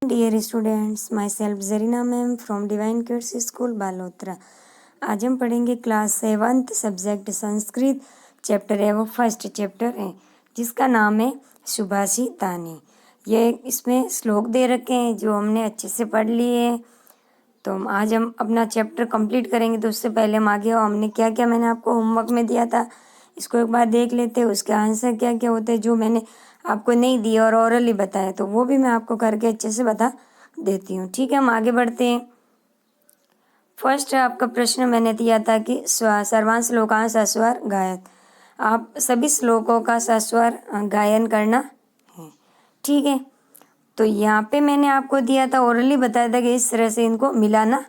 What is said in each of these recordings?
Dear students, myself Zarina ma'am from Divine Kids School Balotra. आज हम पढ़ेंगे क्लास 7 सब्जेक्ट संस्कृत, चैप्टर है वो फर्स्ट चैप्टर है जिसका नाम है सुभाषितानि। ये इसमें श्लोक दे रखे हैं जो हमने अच्छे से पढ़ लिए हैं। तो आज हम अपना चैप्टर कंप्लीट करेंगे। तो उससे पहले हम आगे हमने क्या क्या मैंने आपको होमवर्क में दिया था इसको एक बार देख लेते हैं। उसके आंसर क्या क्या होते हैं जो मैंने आपको नहीं दिया और ओरली बताया तो वो भी मैं आपको करके अच्छे से बता देती हूँ। ठीक है, हम आगे बढ़ते हैं। फर्स्ट आपका प्रश्न मैंने दिया था कि सर्वांश श्लोकांश सस्वर गायन। आप सभी श्लोकों का सस्वर गायन करना है। ठीक है, तो यहाँ पे मैंने आपको दिया था ओरली बताया था कि इस तरह से इनको मिलाना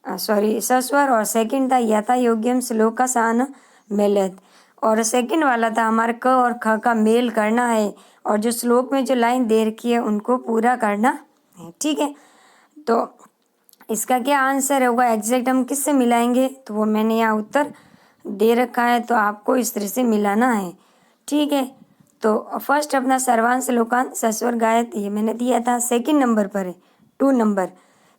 सस्वर। और सेकंड था यथा योग्यम श्लोक का सान मेलत। और सेकंड वाला था हमारे क और ख का मेल करना है और जो श्लोक में जो लाइन दे रखी है उनको पूरा करना है। ठीक है, तो इसका क्या आंसर होगा एग्जैक्ट हम किससे मिलाएंगे तो वो मैंने यहाँ उत्तर दे रखा है, तो आपको इस तरह से मिलाना है। ठीक है, तो फर्स्ट अपना सर्वांश श्लोकांत सस्वर गायत ये मैंने दिया था। सेकंड नंबर पर है 2 नंबर,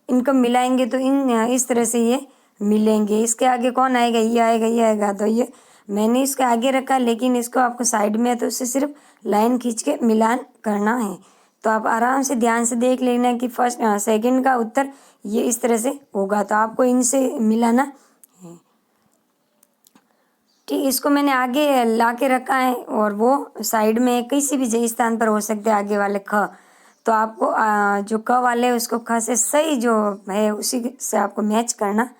इनको मिलाएंगे तो इस तरह से ये मिलेंगे। इसके आगे कौन आएगा, ये आएगा, ये आएगा, तो ये मैंने इसके आगे रखा लेकिन इसको आपको साइड में है तो उससे सिर्फ लाइन खींच के मिलान करना है। तो आप आराम से ध्यान से देख लेना कि फर्स्ट सेकंड का उत्तर ये इस तरह से होगा, तो आपको इनसे मिलाना है। ठीक, इसको मैंने आगे ला के रखा है और वो साइड में किसी भी जगह स्थान पर हो सकते हैं आगे वाले ख। तो आपको जो क वाले है उसको ख से सही जो है उसी से आपको मैच करना है।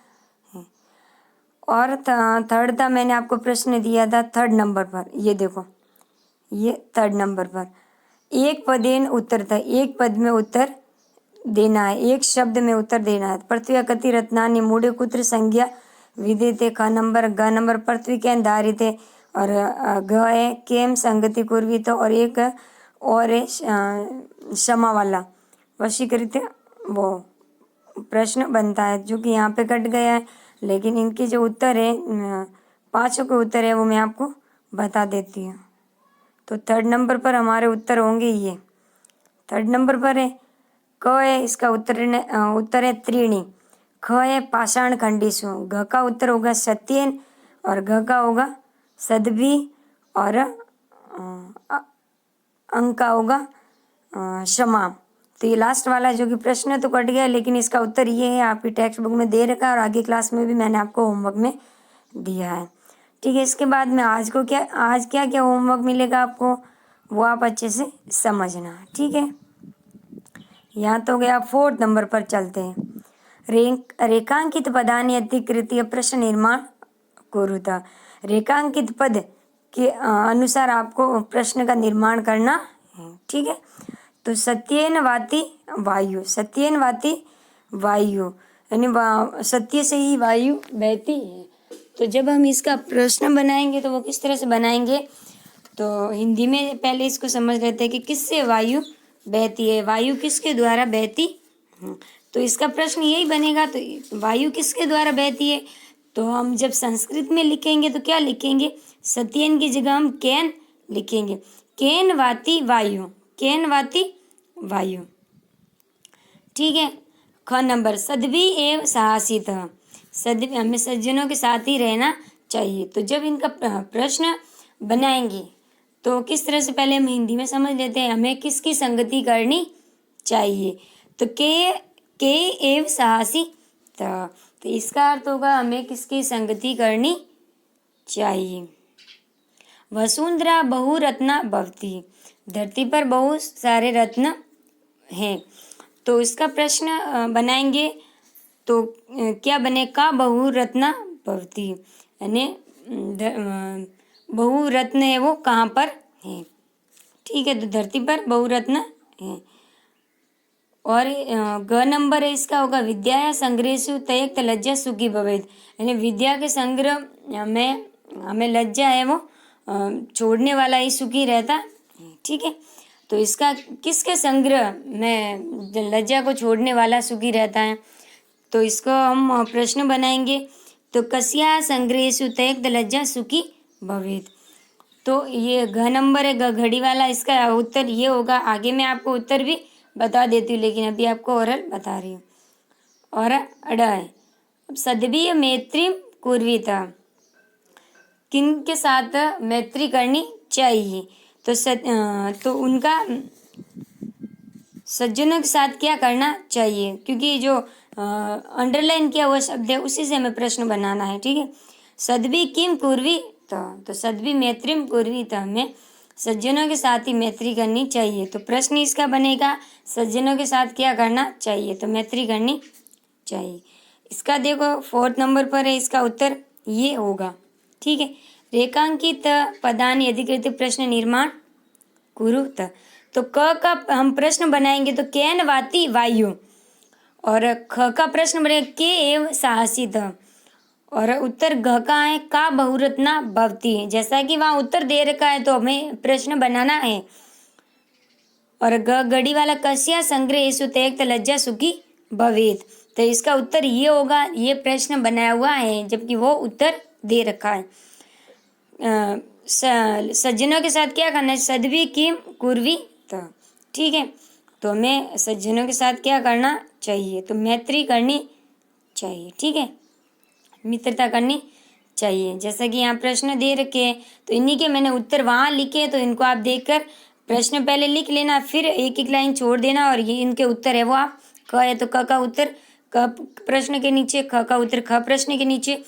और थर्ड था मैंने आपको प्रश्न दिया था थर्ड नंबर पर, ये देखो ये थर्ड नंबर पर एक पदेन उत्तर था। एक पद में उत्तर देना है, एक शब्द में उत्तर देना है। पृथ्वी कति रत्नानि मूढ़े कुत्र संज्ञा विदिते। ख नंबर ग नंबर पृथ्वी के धारित है और ग है केम संगति कुर्वित और एक और है क्षमा वाला वशीकृत वो प्रश्न बनता है जो कि यहाँ पे कट गया है। लेकिन इनके जो उत्तर है 5 के उत्तर है वो मैं आपको बता देती हूँ। तो थर्ड नंबर पर हमारे उत्तर होंगे ये। थर्ड नंबर पर है क है, इसका उत्तर है त्रीणी। ख है पाषाण खंडीसु। घ का उत्तर होगा सत्येन और घ का होगा सदभी और अंक का होगा क्षमा। तो ये लास्ट वाला जो कि प्रश्न तो कट गया लेकिन इसका उत्तर ये है, आपकी टेक्स्ट बुक में दे रखा है और आगे क्लास में भी मैंने आपको होमवर्क में दिया है। ठीक है, इसके बाद में आज क्या क्या होमवर्क मिलेगा आपको वो आप अच्छे से समझना। ठीक है, यहाँ तो गया। 4th नंबर पर चलते हैं। रेखांकित पदानि अधिकृत्य प्रश्न निर्माण कुरुता। रेखांकित पद के अनुसार आपको प्रश्न का निर्माण करना है। ठीक है, तो सत्येन वाति वायु, सत्येन वाति वायु यानी सत्य से ही वायु बहती है। तो जब हम इसका प्रश्न बनाएंगे तो वो किस तरह से बनाएंगे तो हिंदी में पहले इसको समझ लेते हैं कि किससे वायु बहती है, वायु किसके द्वारा बहती। तो इसका प्रश्न यही बनेगा, तो वायु किसके द्वारा बहती है तो हम जब संस्कृत में लिखेंगे तो क्या लिखेंगे, सत्येन की जगह हम केन लिखेंगे। केन वाति वायु, केन वाति वायु। ठीक है, ख नंबर सद्भी एवं साहसित। सद्भी हमें सज्जनों के साथ ही रहना चाहिए। तो जब इनका प्रश्न बनाएंगे तो किस तरह से पहले हम हिंदी में समझ लेते हैं हमें किसकी संगति करनी चाहिए। तो के एव साहसी तो इसका अर्थ होगा हमें किसकी संगति करनी चाहिए। वसुंधरा बहुरत्ना भवती, धरती पर बहुत सारे रत्न हैं। तो इसका प्रश्न बनाएंगे तो क्या बने का बहुरत्ना भवती यानी बहुरत्न है वो कहाँ पर है। ठीक है, तो धरती पर बहुरत्न है। और ग नंबर है इसका होगा विद्या संग्रहेषु तयक्त लज्जा सुखी भवेत् यानी विद्या के संग्रह में हमें लज्जा है वो छोड़ने वाला ही सुखी रहता है। ठीक है, तो इसका किसके संग्रह में लज्जा को छोड़ने वाला सुखी रहता है तो इसको हम प्रश्न बनाएंगे तो कस्या संग्रहेषु तयक्त लज्जा सुखी भवेत्। तो ये घ नंबर है घड़ी वाला, इसका उत्तर ये होगा। आगे मैं आपको उत्तर भी बता देती हूँ, लेकिन अभी आपको ओरल बता रही हूँ। और अड़ा है। अब सद्भिः मैत्रीं कुर्वीत, किन के साथ मैत्री करनी चाहिए? तो उनका सज्जनों के साथ क्या करना चाहिए, क्योंकि जो अंडरलाइन किया हुआ शब्द है उसी से हमें प्रश्न बनाना है। ठीक है, सद्भिः किम कुर्वीत, तो सद्भिः मैत्रीं कुर्वीत, हमें सज्जनों के साथ ही मैत्री करनी चाहिए। तो प्रश्न इसका बनेगा सज्जनों के साथ क्या करना चाहिए, तो मैत्री करनी चाहिए। इसका देखो 4 नंबर पर है, इसका उत्तर ये होगा। ठीक है, रेखांकित पदानि अधिकृत प्रश्न निर्माण कुरुत, तो क का हम प्रश्न बनाएंगे तो केन वाति वायु, और ख का प्रश्न बनेगा के एव साहसित, और उत्तर घ का है का बहुरत्ना भवती है। जैसा कि वहाँ उत्तर दे रखा है तो हमें प्रश्न बनाना है। और ग गड़ी वाला कस्या संग्रहेषु त्यक्त लज्जा सुखी भवेत, तो इसका उत्तर ये होगा। ये प्रश्न बनाया हुआ है जबकि वो उत्तर दे रखा है। सज्जनों के साथ क्या करना है, सद्भिः किम कुर्वीत। ठीक है, तो हमें सज्जनों के साथ क्या करना चाहिए, तो मैत्री करनी चाहिए। ठीक है, मित्रता करनी चाहिए। जैसा कि यहाँ प्रश्न दे रखे हैं तो इन्हीं के मैंने उत्तर वहाँ लिखे, तो इनको आप देखकर प्रश्न पहले लिख लेना, फिर एक एक लाइन छोड़ देना, और ये इनके उत्तर है वो आप क है तो क का उत्तर क प्रश्न के नीचे, ख का उत्तर ख प्रश्न के नीचे,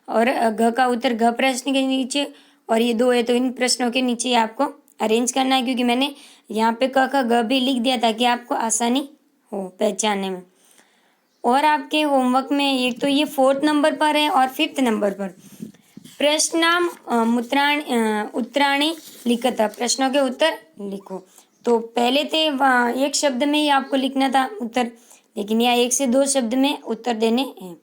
और घ का उत्तर घ प्रश्न के नीचे, और ये 2 है तो इन प्रश्नों के नीचे आपको अरेंज करना है, क्योंकि मैंने यहाँ पे क ख ग भी लिख दिया ताकि आपको आसानी हो पहचानने में। और आपके होमवर्क में एक तो ये 4th नंबर पर है, और 5th नंबर पर प्रश्नाम उत्तराणि लिखत, प्रश्नों के उत्तर लिखो। तो पहले थे वहाँ एक शब्द में ही आपको लिखना था उत्तर, लेकिन यहाँ 1 से 2 शब्द में उत्तर देने हैं।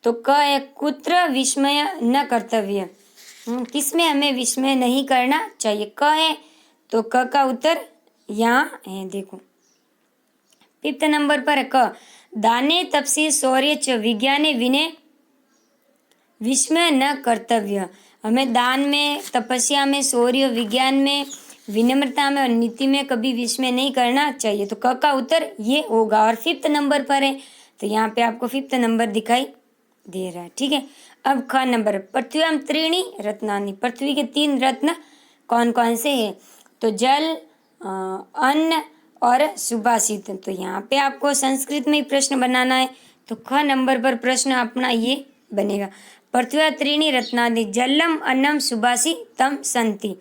तो क है कुत्र विस्मय न कर्तव्य, किसमें हमें विस्मय नहीं करना चाहिए। क है तो क का उत्तर यहाँ है, देखो 5th नंबर पर है क, दाने तपसी शौर्य च विज्ञाने विनय विस्मय न कर्तव्य, हमें दान में, तपस्या में, शौर्य, विज्ञान में, विनम्रता में और नीति में कभी विस्मय नहीं करना चाहिए। तो क का उत्तर ये होगा। और 5th नंबर पर है तो यहाँ पे आपको 5th नंबर दिखाई दे रहा है। ठीक है, अब ख नंबर, पृथ्व्याम त्रीणि रत्नानि, पृथ्वी के 3 रत्न कौन कौन से हैं, तो जल, अन्न और सुभाषित। तो यहाँ पे आपको संस्कृत में ही प्रश्न बनाना है, तो ख नंबर पर प्रश्न अपना ये बनेगा, पृथ्व्या त्रीणि रत्नानि जलम अन्नम सुभाषितम सन्ति।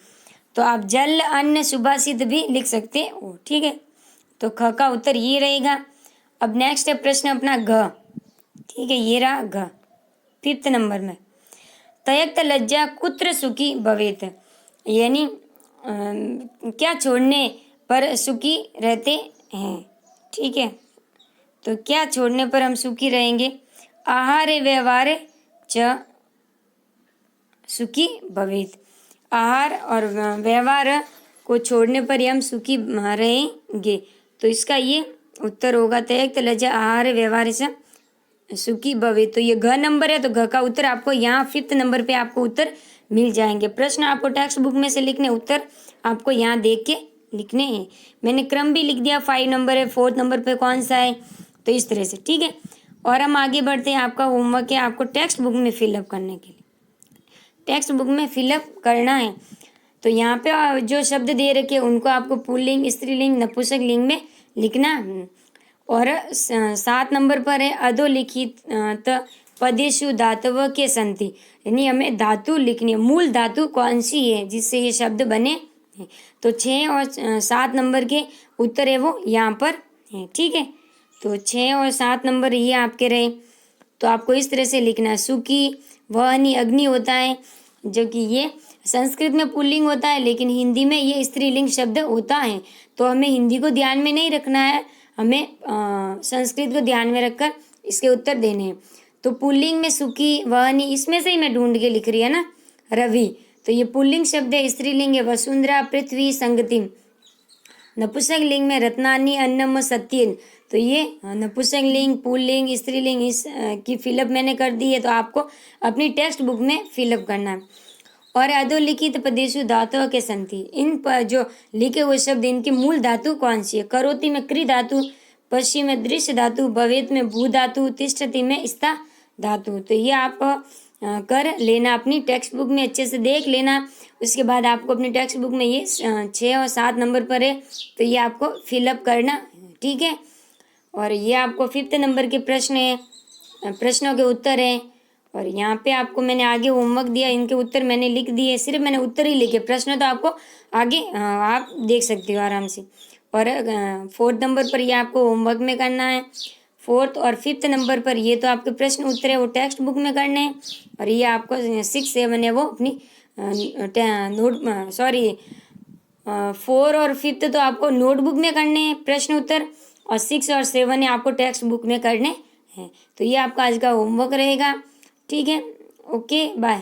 तो आप जल, अन्न, सुभाषित भी लिख सकते हो। ठीक है, तो ख का उत्तर ये रहेगा। अब नेक्स्ट है प्रश्न अपना घ। ठीक है, ये रहा घ 5th नंबर में, तयक्त लज्जा कुत्र सुखी भवेत, यानी क्या छोड़ने पर सुखी रहते हैं। ठीक है, तो क्या छोड़ने पर हम सुखी रहेंगे, आहार व्यवहार च सुखी भवेत, आहार और व्यवहार को छोड़ने पर ही हम सुखी रहेंगे। तो इसका ये उत्तर होगा, त्यक्त लज्जा आहार व्यवहार से सुखी भवेत। तो ये घ नंबर है, तो घ का उत्तर आपको यहाँ 5th नंबर पे आपको उत्तर मिल जाएंगे। प्रश्न आपको टेक्स्ट बुक में से लिखने, उत्तर आपको यहाँ देख के लिखने हैं। मैंने क्रम भी लिख दिया, 5 नंबर है, 4th नंबर पे कौन सा है, तो इस तरह से। ठीक है, और हम आगे बढ़ते हैं। आपका होमवर्क है आपको टेक्स्ट बुक में फिलअप करने के लिए, टेक्स्ट बुक में फिलअप करना है। तो यहाँ पे जो शब्द दे रखे उनको आपको पुल्लिंग, स्त्रीलिंग, नपुंसकलिंग में लिखना। और 7 नंबर पर है अधोलिखित पदेषु धातव के संति, यानी हमें धातु लिखनी है, मूल धातु कौन सी है जिससे ये शब्द बने हैं। तो 6 और 7 नंबर के उत्तर है वो यहाँ पर है। ठीक है, तो 6 और 7 नंबर ये आपके रहे। तो आपको इस तरह से लिखना है, सुखी, वहनी, अग्नि होता है, जो कि ये संस्कृत में पुल्लिंग होता है, लेकिन हिंदी में ये स्त्रीलिंग शब्द होता है। तो हमें हिंदी को ध्यान में नहीं रखना है, हमें संस्कृत को ध्यान में रखकर इसके उत्तर देने हैं। तो पुल्लिंग में सुखी, वहनी, इसमें से ही मैं ढूंढ के लिख रही है ना, रवि, तो ये पुल्लिंग शब्द है। स्त्रीलिंग है वसुंधरा, पृथ्वी, संगतिम। नपुंसक लिंग में रत्नानि, अन्नम, सत्येन। तो ये नपुंसक लिंग, पुल्लिंग, स्त्रीलिंग इस की फिलअप मैंने कर दी है, तो आपको अपनी टेक्स्ट बुक में फिलअप करना है। और अधोलिखित पदेषु धातुओं के संति, इन पर जो लिखे हुए शब्द इनकी मूल धातु कौन सी है? करोति में क्री धातु, पश्चिम में दृश्य धातु, भवेत में भू धातु, तिष्ठति में स्था धातु। तो ये आप कर लेना, अपनी टेक्स्ट बुक में अच्छे से देख लेना। उसके बाद आपको अपनी टेक्स्ट बुक में ये 6 और 7 नंबर पर है, तो ये आपको फिलअप करना, ठीक है। और ये आपको 5th नंबर के प्रश्न है, प्रश्नों के उत्तर हैं। और यहाँ पे आपको मैंने आगे होमवर्क दिया, इनके उत्तर मैंने लिख दिए, सिर्फ मैंने उत्तर ही लिखे, प्रश्न तो आपको आगे आप देख सकते हो आराम से। और 4th नंबर पर ये आपको होमवर्क में करना है। 4th और 5th नंबर पर ये तो आपके प्रश्न उत्तर है, वो टेक्स्ट बुक में करने हैं। और ये आपको 6, 7 है वो अपनी 4 और 5th तो आपको नोटबुक में करने हैं प्रश्न उत्तर, और 6 और 7 है आपको टेक्स्ट बुक में करने हैं। तो ये आपका आज का होमवर्क रहेगा, ठीक है। Okay, bye.